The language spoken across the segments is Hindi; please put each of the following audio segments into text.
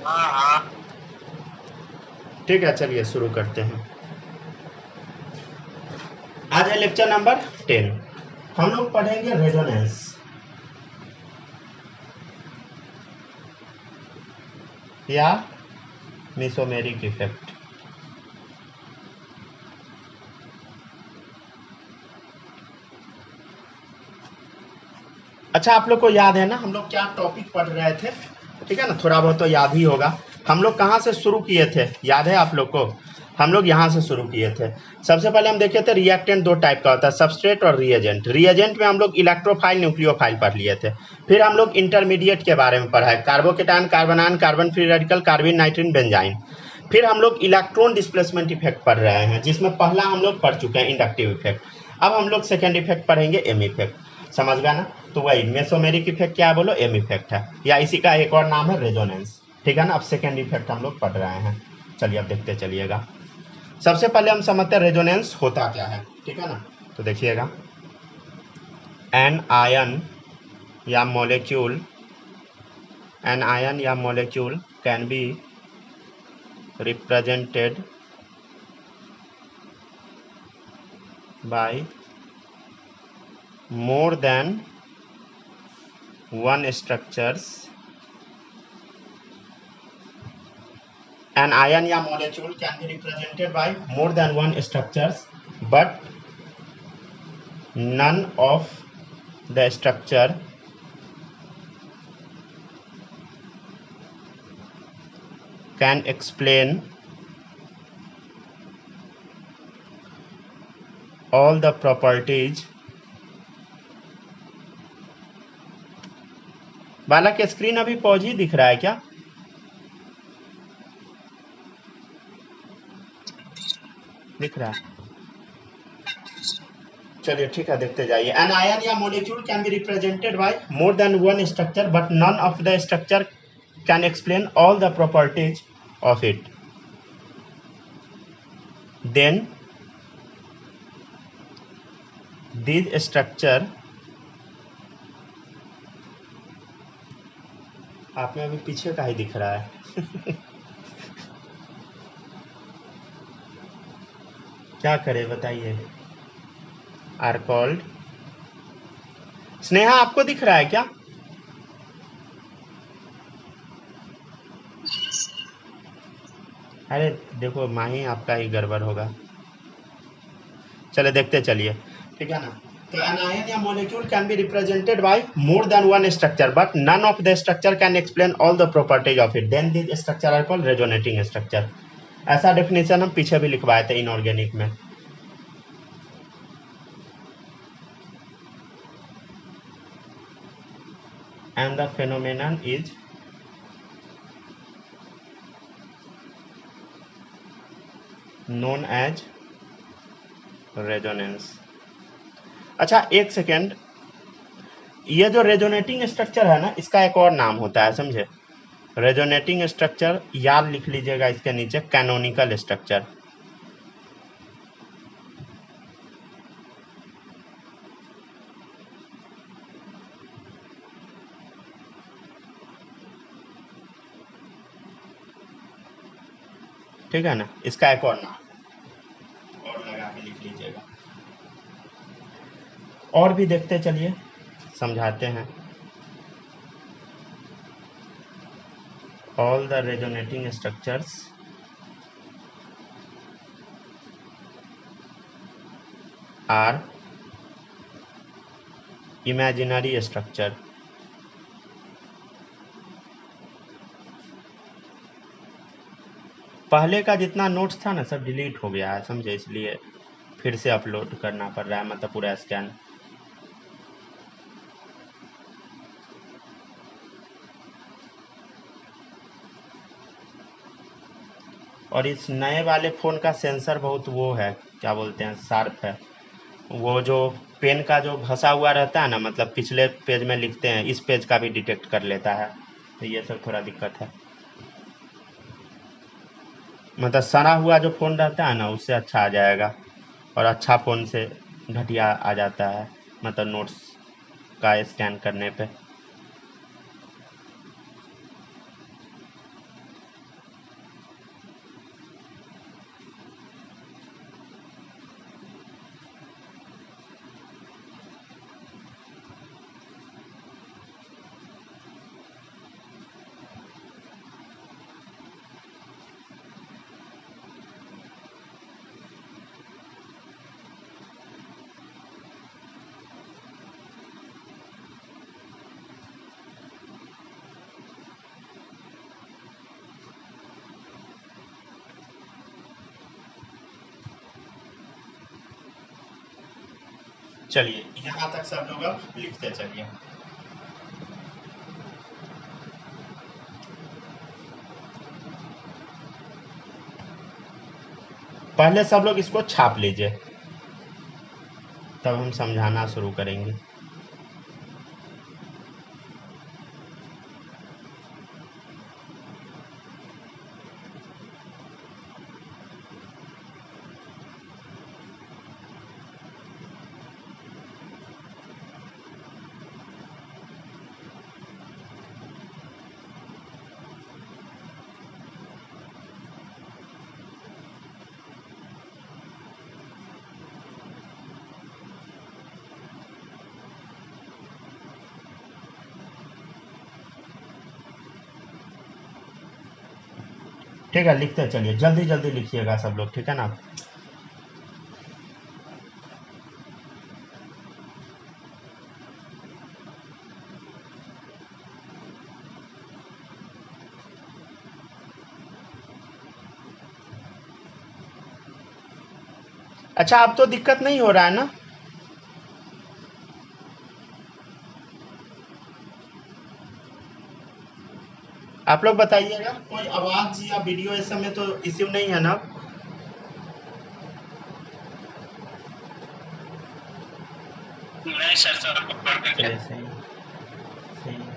हाँ हाँ। ठीक है, चलिए शुरू करते हैं। आज है लेक्चर नंबर 10। हम लोग पढ़ेंगे रेजोनेंस। या मेसोमेरिक इफेक्ट। अच्छा, आप लोग को याद है ना हम लोग क्या टॉपिक पढ़ रहे थे? ठीक है ना, थोड़ा बहुत तो याद ही होगा। हम लोग कहाँ से शुरू किए थे, याद है आप लोग को? हम लोग यहाँ से शुरू किए थे। सबसे पहले हम देखे थे रिएक्टेंट दो टाइप का होता है, सबस्ट्रेट और रिएजेंट। रिएजेंट में हम लोग इलेक्ट्रोफाइल न्यूक्लियोफाइल पढ़ लिए थे। फिर हम लोग इंटरमीडिएट के बारे में पढ़ा है, carbocation, कार्बोनायन, carbon free radical, कार्बिन, नाइट्रिन, benzene. फिर हम लोग इलेक्ट्रॉन डिस्प्लेसमेंट इफेक्ट पढ़ रहे हैं, जिसमें पहला हम लोग पढ़ चुके हैं इंडक्टिव इफेक्ट। अब हम लोग सेकेंड इफेक्ट पढ़ेंगे, एम इफेक्ट। समझ गया ना? तो वही मेसोमेरिक इफेक्ट क्या है बोलो, एम इफेक्ट है, या इसी का एक और नाम है रेजोनेंस। ठीक है ना? अब सेकेंड इफेक्ट हम लोग पढ़ रहे हैं। चलिए अब देखते चलिएगा। सबसे पहले हम समझते हैं रेजोनेंस होता क्या है। ठीक है ना? तो देखिएगा, एन आयन या मॉलिक्यूल, एन आयन या molecule can be represented by more than one structures. An ion या molecule can be represented by more than one structures, but none of the structure can explain all the properties। बालक स्क्रीन अभी पॉज ही दिख रहा है क्या? दिख रहा है? चलिए ठीक है, देखते जाइए। एन आयन या molecule can be represented by more than one structure, but none of the structure can explain all the properties of it. Then this structure, आप में अभी पीछे का ही दिख रहा है। क्या करें बताइए? Are called. स्नेहा आपको दिख रहा है क्या? अरे देखो, माही आपका ही गड़बड़ होगा। चले देखते चलिए। ठीक है ना? तो एन आयन या molecule can be represented by more than one structure, but none of the structure can explain all the properties of it. Then this structure are called resonating structure. ऐसा डेफिनेशन हम पीछे भी लिखवाए थे इनऑर्गेनिक में। And the phenomenon is known as resonance. अच्छा एक सेकेंड, ये जो रेजोनेटिंग स्ट्रक्चर है ना, इसका एक और नाम होता है, समझे? रेजोनेटिंग स्ट्रक्चर याद लिख लीजिएगा इसके नीचे, कैनोनिकल स्ट्रक्चर। ठीक है ना? इसका एक और नाम और लगा के लिख लीजिएगा। और भी देखते चलिए, समझाते हैं। All the resonating structures are imaginary structure. पहले का जितना नोट्स था ना, सब डिलीट हो गया है, समझे? इसलिए फिर से अपलोड करना पड़ रहा है, मतलब पूरा स्कैन। और इस नए वाले फ़ोन का सेंसर बहुत वो है, क्या बोलते हैं, शार्प है। वो जो पेन का जो घसा हुआ रहता है ना, मतलब पिछले पेज में लिखते हैं, इस पेज का भी डिटेक्ट कर लेता है। तो ये सब थोड़ा दिक्कत है। मतलब सड़ा हुआ जो फ़ोन रहता है ना, उससे अच्छा आ जाएगा, और अच्छा फ़ोन से घटिया आ जाता है, मतलब नोट्स का स्कैन करने पे। चलिए यहाँ तक सब लोग अब लिखते चलिए। पहले सब लोग इसको छाप लीजिए, तब हम समझाना शुरू करेंगे। ठीक है, लिखते चलिए, जल्दी जल्दी लिखिएगा सब लोग, ठीक है ना। अच्छा, अब तो दिक्कत नहीं हो रहा है ना? आप लोग बताइएगा, कोई आवाज या वीडियो इस समय तो इश्यू नहीं है ना? नहीं सर, चलिए, सही है, सही है।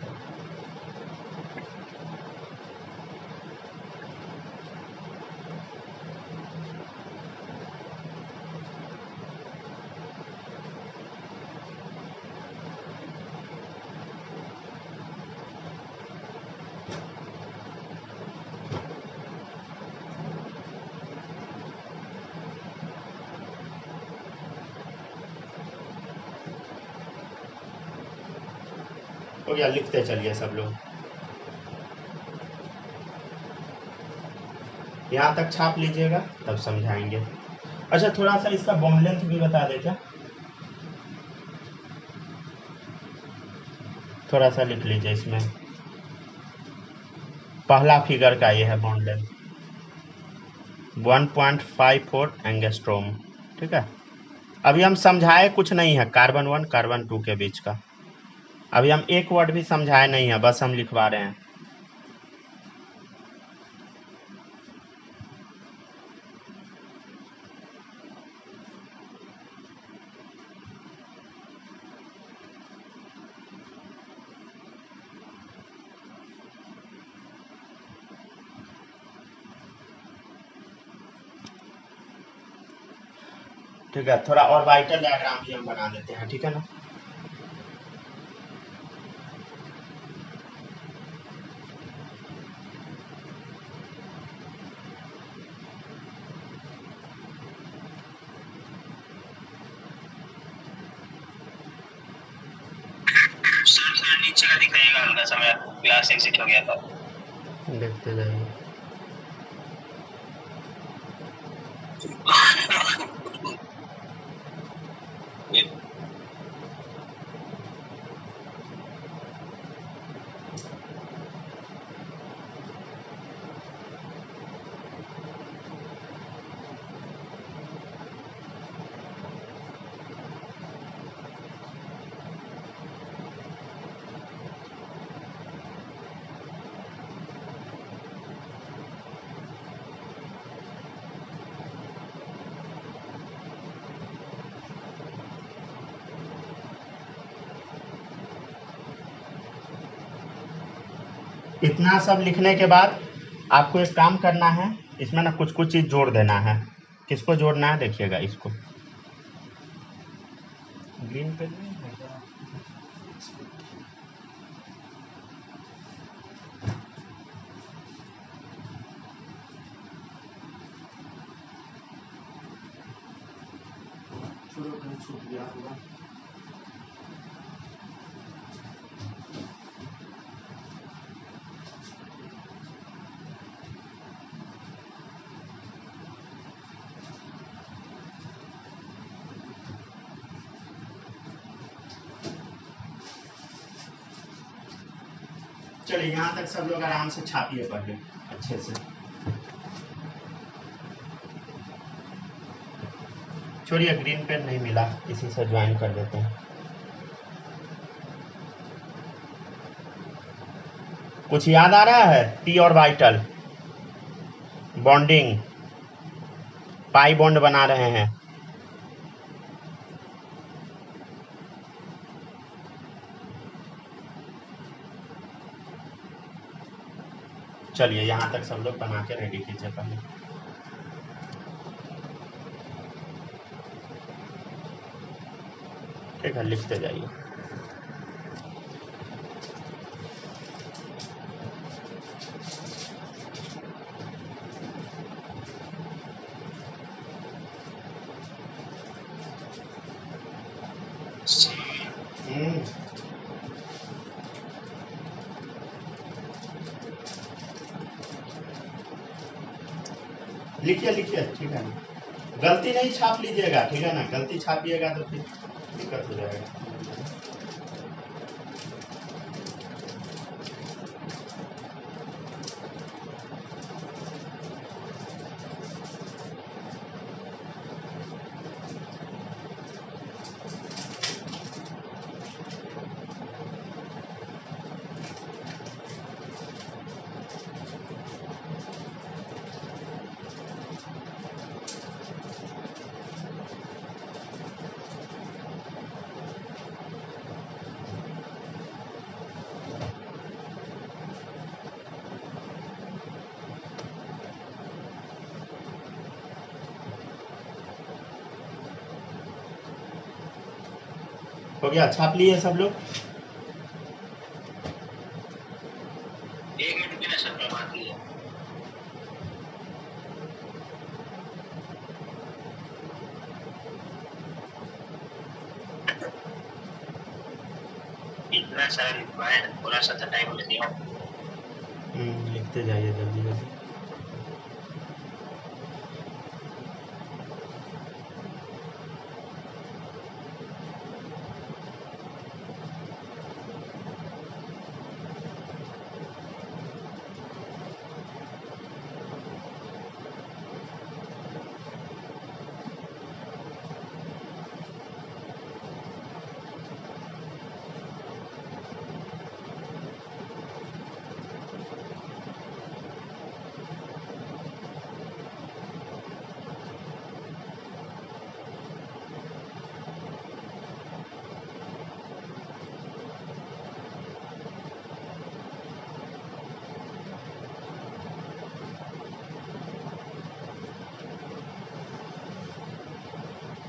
हो गया, लिखते चलिए सब लोग। यहाँ तक छाप लीजिएगा, तब समझाएंगे। अच्छा, थोड़ा सा इसका बॉन्ड लेंथ भी बता दे क्या? थोड़ा सा लिख लीजिए इसमें। पहला फिगर का ये है बॉन्ड लेंथ 1.54 एंगस्ट्रोम, ठीक है। अभी हम समझाए कुछ नहीं है कार्बन 1 कार्बन 2 के बीच का। अभी हम एक वर्ड भी समझाए नहीं है, बस हम लिखवा रहे हैं। ठीक है, थोड़ा और वाइटल डायग्राम भी हम बना देते हैं, ठीक है ना। सर नीचे का दिखाइएगा, हल्का सा मेरा क्लास एग्जिट हो गया था। देखते जाइए। इतना सब लिखने के बाद आपको एक काम करना है, इसमें ना कुछ कुछ चीज़ जोड़ देना है। किसको जोड़ना है देखिएगा, इसको। ग्रीन पेन नहीं है क्या? छोड़ो, कहीं छूट गया होगा। चलिए, यहाँ तक सब लोग आराम से छापिए पहले अच्छे से। छोड़िए, ग्रीन पेन नहीं मिला, इसी से ज्वाइन कर देते हैं। कुछ याद आ रहा है? P orbital bonding, pi bond बना रहे हैं। चलिए यहाँ तक सब लोग बना के रेडी कीजिए पहले। ठीक है, लिखते जाइए। लिखिए लिखिए, ठीक है ना, गलती नहीं छाप लीजिएगा, ठीक है ना, गलती छापिएगा तो फिर दिक्कत हो जाएगा। हो गया, छाप लिए सब लोग? 1 मिनट के लिए सर में बात की है। इतना सारा रिक्वायर्ड, थोड़ा सा टाइम लेती हूँ। लिखते जाइए जल्दी जल्दी।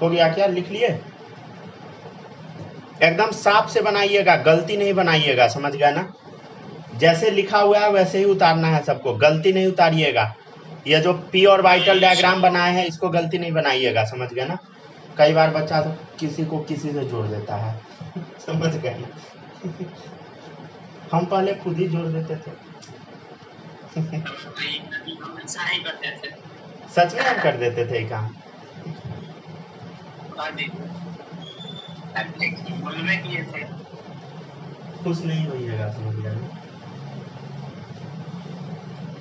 हो गया क्या? लिख लिए? एकदम साफ से बनाइएगा, गलती नहीं बनाइएगा, समझ गया ना? जैसे लिखा हुआ है वैसे ही उतारना है सबको, गलती नहीं उतारिएगा। ये जो पी ऑर्बिटल डायग्राम बनाए हैं इसको गलती नहीं बनाइएगा, समझ गया ना? कई बार बच्चा तो किसी को किसी से जोड़ देता है समझ गए ना? हम पहले खुद ही जोड़ देते थे सच में हम कर देते थे काम। खुश नहीं होइएगा, समझ गया ना?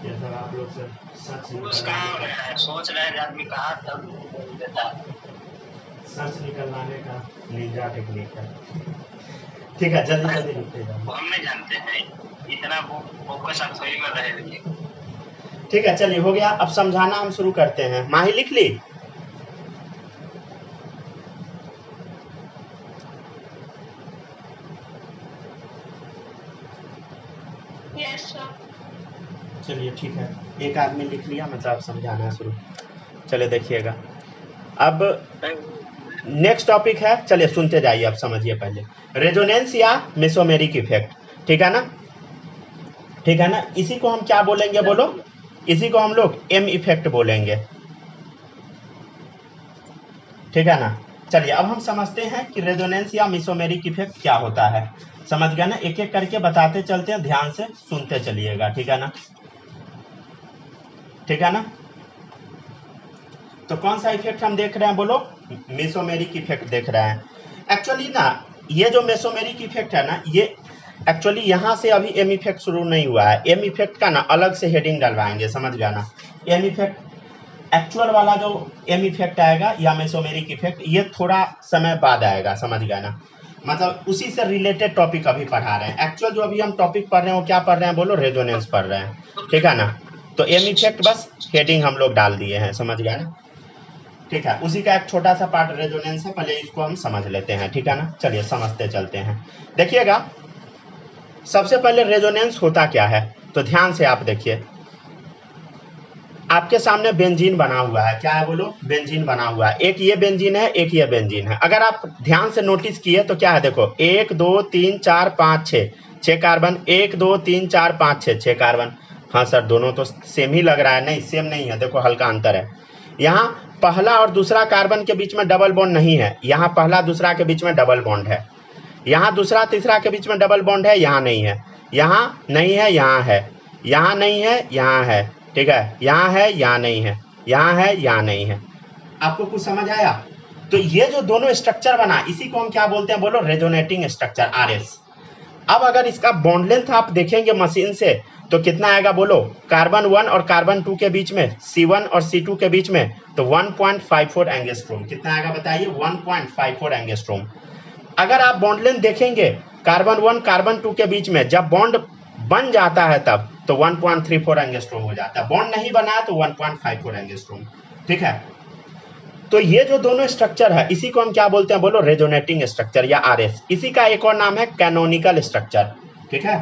ये सब आप लोग से सच सोच रहे हैं आदमी कहा तब बोल देता, सच निकलवाने का निंजा टेक्निक है ठीक है, जल्दी जल्दी लिखते जाओ। हम नहीं जानते हैं इतना फोकस आप थोड़ी में रहे। ठीक है, चलिए हो गया। अब समझाना हम शुरू करते हैं। माही लिख ली? Yes sir. चलिए ठीक है, एक आदमी लिख लिया, मतलब समझाना शुरू। चलिए देखिएगा, अब नेक्स्ट टॉपिक है, चलिए सुनते जाइए, अब समझिए पहले। रेजोनेंस या मेसोमेरिक इफेक्ट, ठीक है ना? ठीक है ना? इसी को हम क्या बोलेंगे बोलो? इसी को हम लोग एम इफेक्ट बोलेंगे, ठीक है ना? चलिए अब हम समझते हैं कि रेजोनेंस या मेसोमेरिक इफेक्ट क्या होता है। समझ गया ना? एक एक करके बताते चलते हैं, ध्यान से सुनते चलिएगा, ठीक है ना? ठीक है ना? तो कौन सा इफेक्ट हम देख रहे हैं बोलो? मेसोमेरिक इफेक्ट देख रहे हैं। एक्चुअली ना, ये जो मेसोमेरिक इफेक्ट है ना, ये एक्चुअली यहाँ से अभी एम इफेक्ट शुरू नहीं हुआ है। एम इफेक्ट का ना अलग से हेडिंग डलवाएंगे, समझ गया ना? एम इफेक्ट एक्चुअल वाला जो एम इफेक्ट आएगा या मेसोमेरिक इफेक्ट ये थोड़ा समय बाद आएगा, समझ गए ना। मतलब उसी से रिलेटेड टॉपिक अभी पढ़ा रहे हैं। एक्चुअल जो अभी हम टॉपिक पढ़ रहे हैं वो क्या पढ़ रहे हैं बोलो, रेजोनेंस पढ़ रहे हैं, ठीक है ना। तो एम इफेक्ट बस हेडिंग हम लोग डाल दिए हैं, समझ गए ना, ठीक है। उसी का एक छोटा सा पार्ट रेजोनेंस है, पहले इसको हम समझ लेते हैं, ठीक है ना। चलिए समझते चलते हैं। देखिएगा सबसे पहले रेजोनेंस होता क्या है, तो ध्यान से आप देखिए। आपके सामने बेंजीन बना हुआ है, क्या है बोलो, बेंजीन बना हुआ है। एक ये बेंजीन है, एक ये बेंजीन है। अगर आप ध्यान से नोटिस किए तो क्या है, देखो 1 2 3 4 5 6 कार्बन, 1 2 3 4 5 6 कार्बन। हाँ सर दोनों तो सेम ही लग रहा है, नहीं सेम नहीं है, देखो हल्का अंतर है। यहाँ पहला और दूसरा कार्बन के बीच में डबल बॉन्ड नहीं है, यहाँ पहला दूसरा के बीच में डबल बॉन्ड है। यहाँ दूसरा तीसरा के बीच में डबल बॉन्ड है, यहाँ नहीं है, यहाँ नहीं है, यहाँ है, यहाँ नहीं है, यहाँ है, ठीक है, यहाँ है, यहाँ नहीं है, यहाँ है, यहाँ नहीं है। आपको कुछ समझ आया? तो ये जो दोनों स्ट्रक्चर बना इसी को हम क्या बोलते हैं बोलो, रेजोनेटिंग स्ट्रक्चर, आरएस। अब अगर इसका बॉन्ड लेंथ आप देखेंगे मशीन से तो कितना आएगा बोलो, कार्बन 1 और कार्बन 2 के बीच में, C1 और C2 के बीच में, तो 1.54 एंगस्ट्रोम। कितना आएगा बताइए, 1.54 एंगस्ट्रोम। अगर आप बॉन्ड लेंथ देखेंगे कार्बन 1 कार्बन 2 के बीच में, जब बॉन्ड बन जाता है तब तो 1.34 एंगस्ट्रोम हो जाता है, बॉन्ड नहीं बना है तो 1.54 एंगस्ट्रोम, ठीक है। तो ये जो दोनों स्ट्रक्चर है इसी को हम क्या बोलते हैं बोलो, रेजोनेटिंग स्ट्रक्चर या आरएस। इसी का एक और नाम है कैनोनिकल स्ट्रक्चर, ठीक है।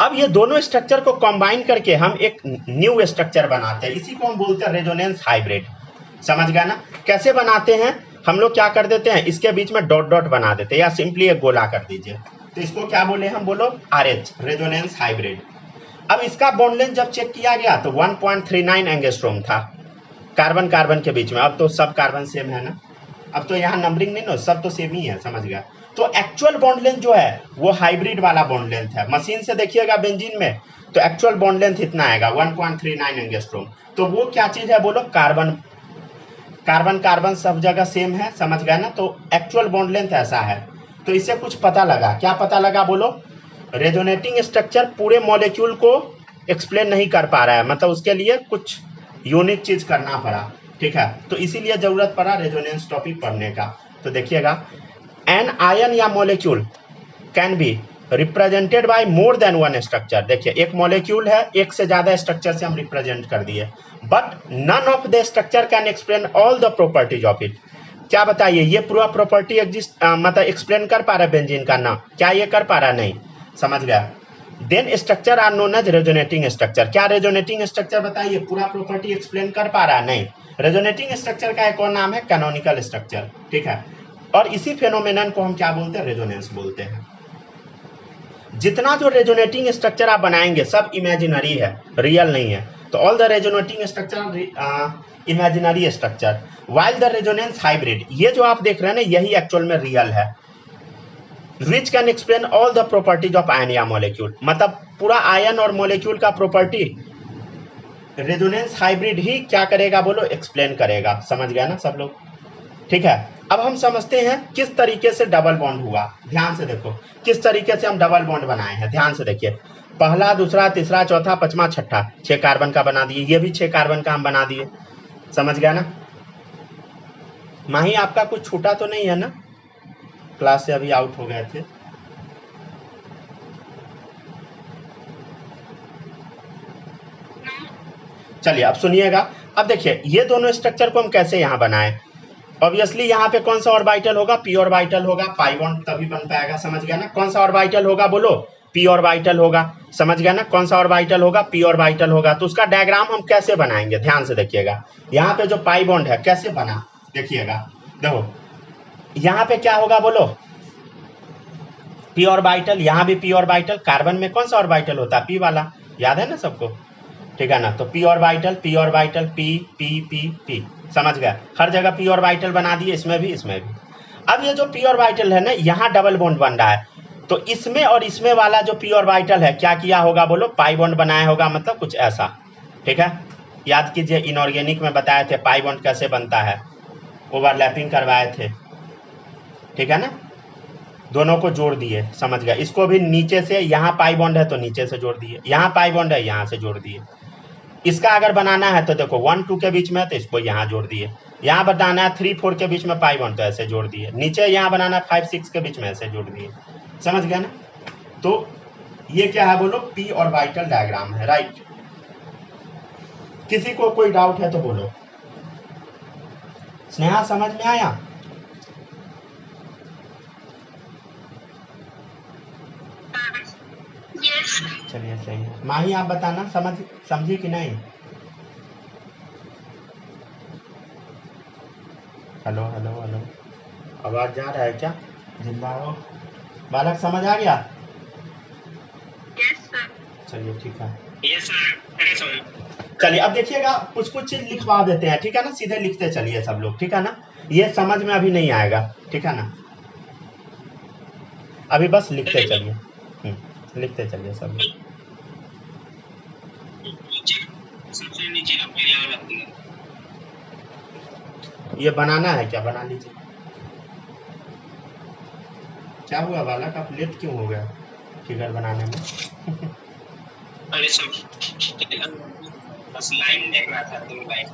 अब ये दोनों स्ट्रक्चर को कंबाइन करके हम एक न्यू स्ट्रक्चर बनाते हैं, इसी को हम बोलते हैं रेजोनेंस हाइब्रिड, समझ गया ना। कैसे बनाते हैं, हम लोग क्या कर देते हैं, इसके बीच में डॉट डॉट बना देते हैं या सिंपली एक गोला कर दीजिए, तो इसको क्या बोले हम बोलो, आरएच, रेजोनेंस हाइब्रिड। अब इसका बॉन्ड लेंथ जब चेक किया गया तो 1.39 एंगस्ट्रोम था कार्बन कार्बन के बीच में। अब तो सब कार्बन सेम है ना, अब तो यहाँ नंबरिंग नहीं ना, सब तो सेम ही है, समझ गया। तो एक्चुअल बॉन्ड लेंथ जो है वो हाइब्रिड वाला बॉन्ड लेंथ है। मशीन से देखिएगा बेंजीन में तो एक्चुअल बॉन्ड लेंथ इतना आएगा 1.39 एंगस्ट्रोम। तो वो क्या चीज है बोलो, कार्बन कार्बन कार्बन सब जगह सेम है, समझ गए ना। तो एक्चुअल बॉन्ड लेंथ ऐसा है। तो इससे कुछ पता लगा, क्या पता लगा बोलो, रेजोनेटिंग स्ट्रक्चर पूरे मॉलिक्यूल को एक्सप्लेन नहीं कर पा रहा है, मतलब उसके लिए कुछ यूनिक चीज करना पड़ा, ठीक है। तो इसीलिए जरूरत पड़ा रेजोनेंस टॉपिक पढ़ने का। तो देखिएगा, एन आयन या molecule can be represented by more than one structure. देखिए एक मॉलिक्यूल है, एक से ज्यादा स्ट्रक्चर से हम रिप्रेजेंट कर दिए, but none of the structure can explain all the properties of it. क्या बताइए, ये पूरा प्रॉपर्टी एग्जिस्ट मतलब एक्सप्लेन कर पा रहा है बेंजीन का ना, क्या ये कर पा रहा है, नहीं, समझ गया। Then structure are known as resonating structure. क्या रेजोनेटिंग स्ट्रक्चर बताइए पूरा प्रॉपर्टी एक्सप्लेन कर पा रहा है, नहीं। रेजोनेटिंग स्ट्रक्चर का एक और नाम है कैनोनिकल स्ट्रक्चर, ठीक है। और इसी फेनोमेनन को हम क्या बोलते हैं, रेजोनेंस बोलते हैं। जितना जो रेजोनेटिंग स्ट्रक्चर आप बनाएंगे सब इमेजिनरी है, रियल नहीं है। तो all the resonating structure imaginary structure, while the resonance hybrid, ये जो आप देख रहे हैं ना यही एक्चुअल में रियल है। Which can explain all the properties of ion या मॉलिक्यूल, मतलब पूरा आयन और मॉलिक्यूल का प्रॉपर्टी रेजोनेंस हाइब्रिड ही क्या करेगा बोलो, एक्सप्लेन करेगा, समझ गया ना सब लोग, ठीक है। अब हम समझते हैं किस तरीके से डबल बॉन्ड हुआ। ध्यान से देखो किस तरीके से हम डबल बॉन्ड बनाए हैं, ध्यान से देखिए। पहला दूसरा तीसरा चौथा पांचवा छठा 6 कार्बन का बना दिए, ये भी 6 कार्बन का हम बना दिए, समझ गया ना। माही आपका कुछ छूटा तो नहीं है ना, क्लास से अभी आउट हो गए थे। चलिए अब सुनिएगा। अब देखिए ये दोनों स्ट्रक्चर को हम कैसे यहाँ बनाए। ऑब्वियसली यहाँ पे कौन सा ऑर्बिटल होगा, पी ऑर्बिटल होगा, पाई बॉन्ड तभी बन पाएगा, समझ गया ना। कौन सा ऑर्बिटल होगा बोलो, पी ऑर्बिटल होगा, समझ गया ना। कौन सा ऑर्बिटल होगा, पी ऑर्बिटल होगा। तो उसका डायग्राम हम कैसे बनाएंगे, ध्यान से देखिएगा। यहाँ पे जो पाई बॉन्ड है कैसे बना, देखिएगा। देखो यहाँ पे क्या होगा बोलो, पी ऑर्बिटल, यहाँ भी पी ऑर्बिटल। कार्बन में कौन सा ऑर्बिटल होता है, पी वाला, याद है ना सबको, ठीक है ना। तो P orbital P orbital P P P P, समझ गया। हर जगह पी ऑर्बिटल बना दिए, इसमें भी इसमें भी। अब ये जो पी ऑर्बिटल है ना, यहाँ डबल बॉन्ड बन रहा है, तो इसमें और इसमें वाला जो पी ऑर्बिटल है क्या किया होगा बोलो, पाई बॉन्ड बनाया होगा, मतलब कुछ ऐसा, ठीक है। याद कीजिए इनऑर्गेनिक में बताए थे पाई बॉन्ड कैसे बनता है, ओवरलैपिंग करवाए थे, ठीक है ना। दोनों को जोड़ दिए, समझ गया। इसको भी नीचे से, यहाँ पाई बॉन्ड है तो नीचे से जोड़ दिए, यहाँ पाई बॉन्ड है यहाँ से जोड़ दिए, इसका अगर बनाना है तो देखो 1 2 के बीच में है तो इसको यहाँ जोड़ दिए, यहाँ बनाना है 3 4 के बीच में पाई 1 तो ऐसे जोड़ दिए, नीचे यहाँ बनाना है 5 6 के बीच में ऐसे जोड़ दिए, समझ गया ना। तो ये क्या है बोलो, पी ऑर्बिटल डायग्राम है, राइट। किसी को कोई डाउट है तो बोलो। स्नेहा समझ में आया? यस। चलिए सही है। माही आप बताना, समझी कि नहीं? हेलो हेलो हेलो, आवाज जा रहा है क्या? जिंदा हो? बालक समझ आ गया? Yes sir. चलिए ठीक है। Yes sir. चलिए अब देखिएगा, कुछ कुछ चीज लिखवा देते हैं, ठीक है ना, सीधे लिखते चलिए सब लोग, ठीक है ना। ये समझ में अभी नहीं आएगा, ठीक है ना, अभी बस लिखते चलिए। लिखते चलिए सब लोग। सबसे नीचे का पहला वाला फिगर। ये बनाना है क्या? बना लीजिए। क्या हुआ बालक, आप लेट क्यों हो गया फिगर बनाने में? अरे सब बस लाइन देख रहा था, 2 लाइन।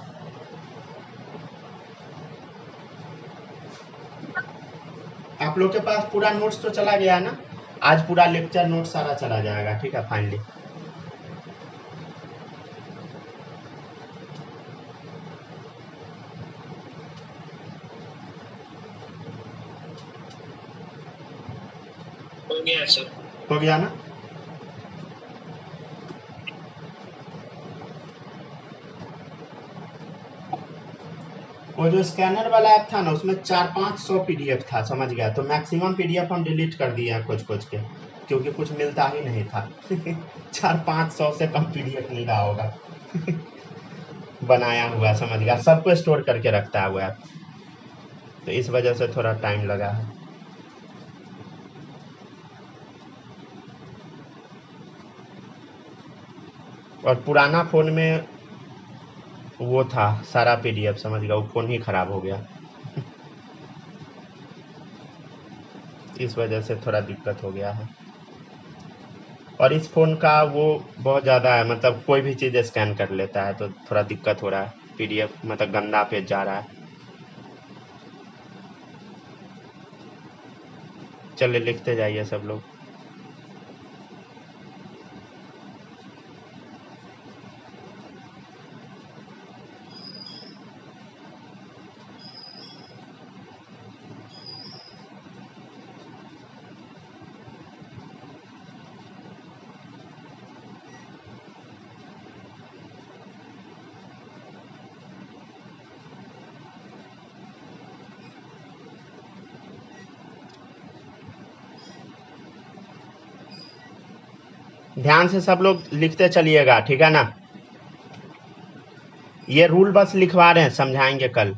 आप लोग के पास पूरा नोट्स तो चला गया है ना? आज पूरा लेक्चर नोट सारा चला जाएगा, ठीक है, फाइनली। हो गया सर। हो गया ना? वो जो स्कैनर वाला ऐप था ना, उसमें 400-500 पीडीएफ था, समझ गया। तो मैक्सिमम पीडीएफ हम डिलीट कर दिए हैं कुछ कुछ के, क्योंकि कुछ मिलता ही नहीं था। 400-500 से कम पीडीएफ नहीं रहा होगा। बनाया हुआ, समझ गया, सबको स्टोर करके रखता है वो ऐप, तो इस वजह से थोड़ा टाइम लगा है। और पुराना फ़ोन में वो था सारा पीडीएफ, समझ गया, वो फ़ोन ही ख़राब हो गया। इस वजह से थोड़ा दिक्कत हो गया है। और इस फ़ोन का वो बहुत ज़्यादा है, मतलब कोई भी चीज़ स्कैन कर लेता है, तो थोड़ा दिक्कत हो रहा है, पीडीएफ मतलब गंदा पेज जा रहा है। चलिए लिखते जाइए सब लोग। ध्यान से सब लोग लिखते चलिएगा, ठीक है ना। ये रूल बस लिखवा रहे हैं, समझाएंगे कल।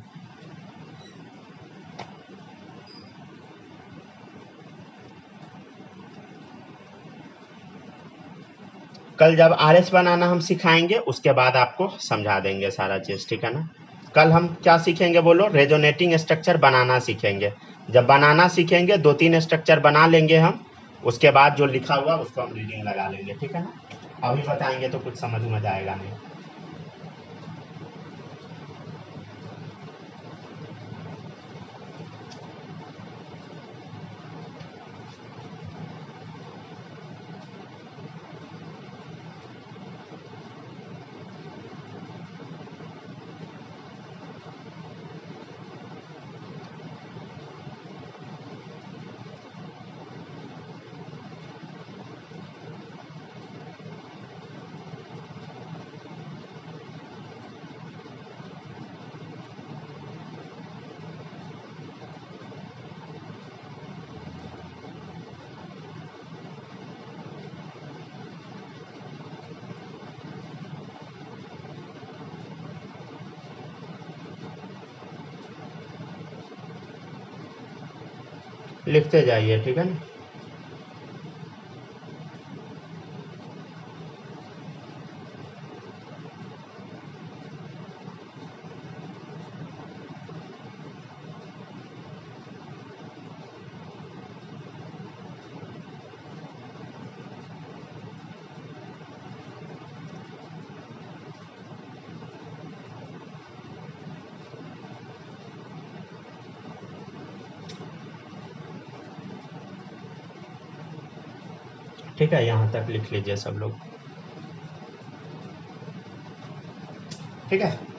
कल जब आरएस बनाना हम सिखाएंगे, उसके बाद आपको समझा देंगे सारा चीज़, ठीक है ना। कल हम क्या सीखेंगे बोलो, रेजोनेटिंग स्ट्रक्चर बनाना सीखेंगे। जब बनाना सीखेंगे 2-3 स्ट्रक्चर बना लेंगे हम, उसके बाद जो लिखा हुआ उसको हम रीडिंग लगा लेंगे, ठीक है ना। अभी बताएंगे तो कुछ समझ में आएगा नहीं। लिखते जाइए, ठीक है ना। ठीक है, यहाँ तक लिख लीजिए सब लोग। ठीक है।